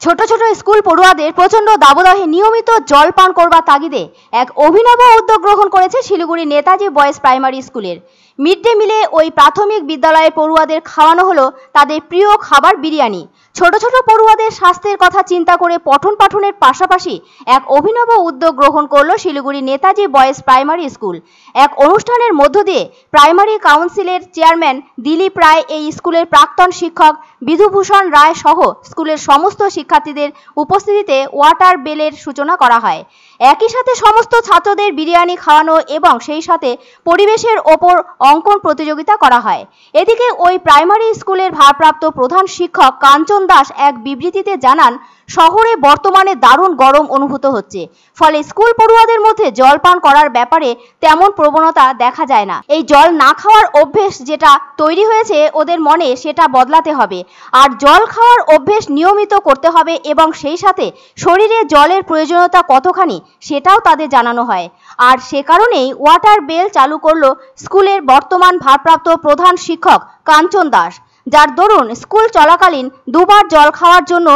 ছোট ছোট স্কুল পড়ুয়াদের প্রচন্ড দাবদাহে নিয়মিত জল পান করবার তাগিদে এক অভিনব উদ্যোগ গ্রহণ করেছে শিলিগুড়ি নেতাজি বয়েজ প্রাইমারি স্কুলের। মিড ডে মিলে ওই প্রাথমিক বিদ্যালয়ের পড়ুয়াদের খাওয়ানো হলো তাদের প্রিয় খাবার বিরিয়ানি। ছোট ছোট পড়ুয়াদের স্বাস্থ্যের কথা চিন্তা করে পঠন পাঠনের পাশাপাশি এক অভিনব উদ্যোগ গ্রহণ করলো Siliguri Netaji boys primary school. এক অনুষ্ঠানের মধ্য দিয়ে প্রাইমারি কাউন্সিলের চেয়ারম্যান দিলীপ রায়, এই স্কুলের প্রাক্তন শিক্ষক বিধুভূষণ রায় সহ স্কুলের সমস্ত শিক্ষার্থীদের উপস্থিতিতে ওয়াটার বেলের সূচনা করা হয়। একই সাথে সমস্ত ছাত্রদের বিরিয়ানি খাওয়ানো এবং সেই সাথে পরিবেশের ওপর অঙ্কন প্রতিযোগিতা করা হয়। এদিকে ওই প্রাইমারি স্কুলের ভারপ্রাপ্ত প্রধান শিক্ষক কাঞ্চন দাস এক বিবৃতিতে জানান, শহরে বর্তমানে দারুণ গরম অনুভূত হচ্ছে, ফলে স্কুল পড়ুয়াদের মধ্যে জল পান করার ব্যাপারে তেমন প্রবণতা দেখা যায় না। এই জল না খাওয়ার অভ্যেস যেটা তৈরি হয়েছে ওদের মনে, সেটা বদলাতে হবে। আর জল খাওয়ার অভ্যেস নিয়মিত করতে হবে এবং সেই সাথে শরীরে জলের প্রয়োজনীয়তা কতখানি সেটাও তাদের জানানো হয়। আর সে কারণেই ওয়াটার বেল চালু করলো স্কুলের বর্তমান ভারপ্রাপ্ত প্রধান শিক্ষক কাঞ্চন দাস, যার দরুন স্কুল চলাকালীন দুবার জল খাওয়ার জন্য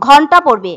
ঘন্টা পড়বে।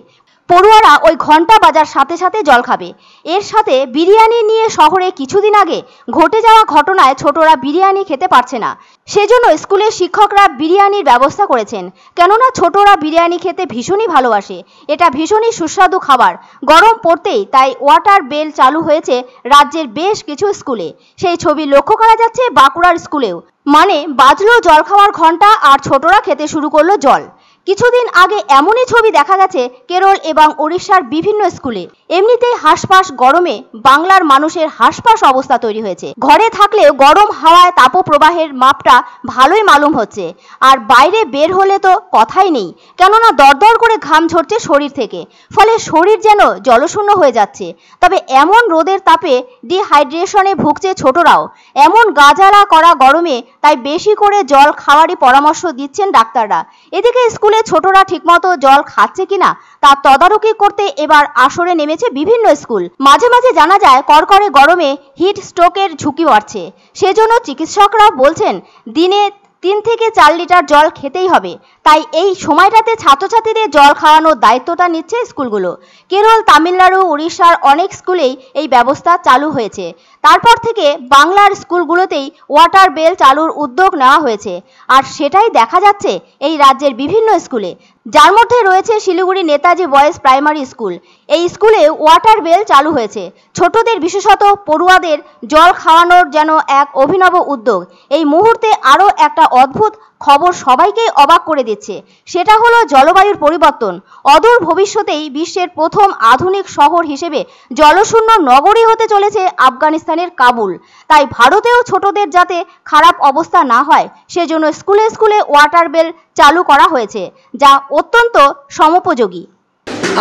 পড়ুয়ারা ওই ঘন্টা বাজার সাথে সাথে জল খাবে। এর সাথে বিরিয়ানি নিয়ে শহরে কিছুদিন আগে ঘটে যাওয়া ঘটনায় ছোটরা বিরিয়ানি খেতে পারছে না, সেজন্য স্কুলের শিক্ষকরা বিরিয়ানির ব্যবস্থা করেছেন। কেননা ছোটরা বিরিয়ানি খেতে ভীষণই ভালোবাসে, এটা ভীষণই সুস্বাদু খাবার। গরম পড়তেই তাই ওয়াটার বেল চালু হয়েছে রাজ্যের বেশ কিছু স্কুলে। সেই ছবি লক্ষ্য করা যাচ্ছে বাঁকুড়ার স্কুলেও। মানে বাজলো জল খাওয়ার ঘন্টা আর ছোটরা খেতে শুরু করলো জল। কিছুদিন আগে এমনই ছবি দেখা গেছে কেরল এবং ওড়িশার বিভিন্ন স্কুলে। এমনিতেই হাঁসফাঁস গরমে বাংলার মানুষের হাঁসফাঁস অবস্থা তৈরি হয়েছে। ঘরে থাকলেও গরম হাওয়ায় তাপপ্রবাহের মাপটা ভালোই মালুম হচ্ছে, আর বাইরে বের হলে তো কথাই নেই, কেননা দরদর করে ঘাম ঝরছে শরীর থেকে, ফলে শরীর যেন জলশূন্য হয়ে যাচ্ছে। তবে এমন রোদের তাপে ডিহাইড্রেশনে ভুগছে ছোটরাও। এমন গাজালা করা গরমে তাই বেশি করে জল খাওয়ারই পরামর্শ দিচ্ছেন ডাক্তাররা। এদিকে স্কুলে ছোটরা ঠিকমতো জল খাচ্ছে কিনা তা তদারকি করতে এবার আসরে নেমেছে বিভিন্ন স্কুল। মাঝে মাঝে জানা যায় কড়কড়ে গরমে হিট স্ট্রোকের ঝুঁকি বাড়ছে, সেজন্য চিকিৎসকরা বলছেন দিনে 3 থেকে 4 লিটার জল খেতেই হবে। তাই এই সময়টাতে ছাত্রছাত্রীদের জল খাওয়ানোর দায়িত্বটা নিচ্ছে স্কুলগুলো। কেরল, তামিলনাড়ু, উড়িষ্যার অনেক স্কুলেই এই ব্যবস্থা চালু হয়েছে। তারপর থেকে বাংলার স্কুলগুলোতেই ওয়াটার বেল চালুর উদ্যোগ নেওয়া হয়েছে, আর সেটাই দেখা যাচ্ছে এই রাজ্যের বিভিন্ন স্কুলে, যার মধ্যে রয়েছে Siliguri Netaji boys primary school. এই স্কুলে ওয়াটার বেল চালু হয়েছে। ছোটদের, বিশেষত পড়ুয়াদের জল খাওয়ানোর যেন এক অভিনব উদ্যোগ। এই মুহূর্তে আরও একটা অদ্ভুত খবর সবাইকে অবাক করে দিচ্ছে, সেটা হলো জলবায়ুর পরিবর্তন। অদূর ভবিষ্যতেই বিশ্বের প্রথম আধুনিক শহর হিসেবে জলশূন্য নগরী হতে চলেছে আফগানিস্তানের কাবুল। তাই ভারতেও ছোটদের যাতে খারাপ অবস্থা না হয়, সেজন্য স্কুলে স্কুলে ওয়াটার বেল চালু করা হয়েছে, যা অত্যন্ত সমোপযোগী।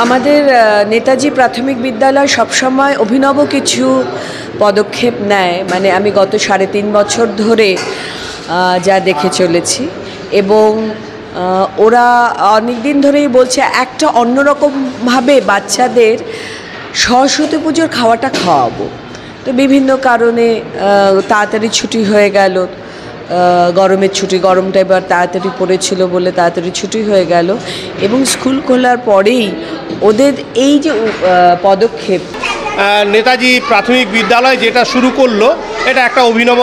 আমাদের নেতাজি প্রাথমিক বিদ্যালয় সবসময় অভিনব কিছু পদক্ষেপ নেয়। মানে আমি গত 3.5 বছর ধরে যা দেখে চলেছি, এবং ওরা অনেক দিন ধরেই বলছে একটা অন্যরকমভাবে বাচ্চাদের সরস্বতী পুজোর খাওয়াটা খাওয়াবো। তো বিভিন্ন কারণে তাড়াতাড়ি ছুটি হয়ে গেল, গরমের ছুটি, গরমটা এবার তাড়াতাড়ি পড়েছিল বলে তাড়াতাড়ি ছুটি হয়ে গেল, এবং স্কুল খোলার পরেই ওদের এই যে পদক্ষেপ, নেতাজি প্রাথমিক বিদ্যালয় যেটা শুরু করলো, এটা একটা অভিনব,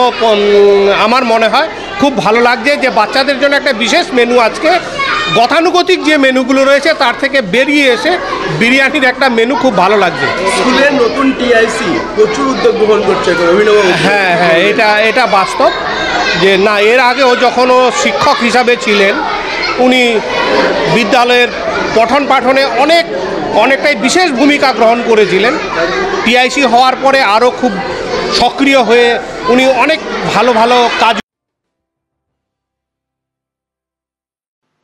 আমার মনে হয় খুব ভালো লাগছে যে বাচ্চাদের জন্য একটা বিশেষ মেনু। আজকে গতানুগতিক যে মেনুগুলো রয়েছে তার থেকে বেরিয়ে এসে বিরিয়ানির একটা মেনু খুব ভালো লাগছে। স্কুলের নতুন টিআইসি প্রচুর উদ্যোগ গ্রহণ করছে, অভিনব। হ্যাঁ, এটা বাস্তব যে না, এর আগে ও যখন ও শিক্ষক হিসাবে ছিলেন, উনি বিদ্যালয়ের পঠন পাঠনে অনেকটাই বিশেষ ভূমিকা গ্রহণ করেছিলেন। টিআইসি হওয়ার পরে আরও খুব সক্রিয় হয়ে উনি অনেক ভালো কাজ।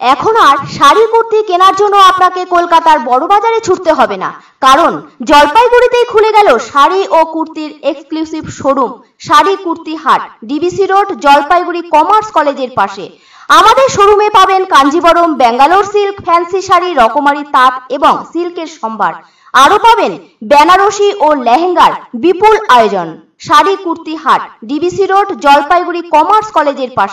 এখন আর শাড়ি কুর্তি কেনার জন্য আপনাকে কলকাতার বড় বাজারে ছুটতে হবে না, কারণ জলপাইগুড়িতেই খুলে গেল শাড়ি ও কুর্তির এক্সক্লুসিভ শোরুম শাড়ি কুর্তি হাট, ডিবিসি রোড, জলপাইগুড়ি কমার্স কলেজের পাশে। আমাদের শোরুমে পাবেন কাঞ্জিবরম, ব্যাঙ্গালোর সিল্ক, ফ্যান্সি শাড়ি, রকমারি তাঁত এবং সিল্কের সম্ভার। আরও পাবেন বেনারসি ও লেহেঙ্গার বিপুল আয়োজন। শাড়ি কুর্তি হাট, ডিবিসি রোড, জলপাইগুড়ি কমার্স কলেজের পাশে।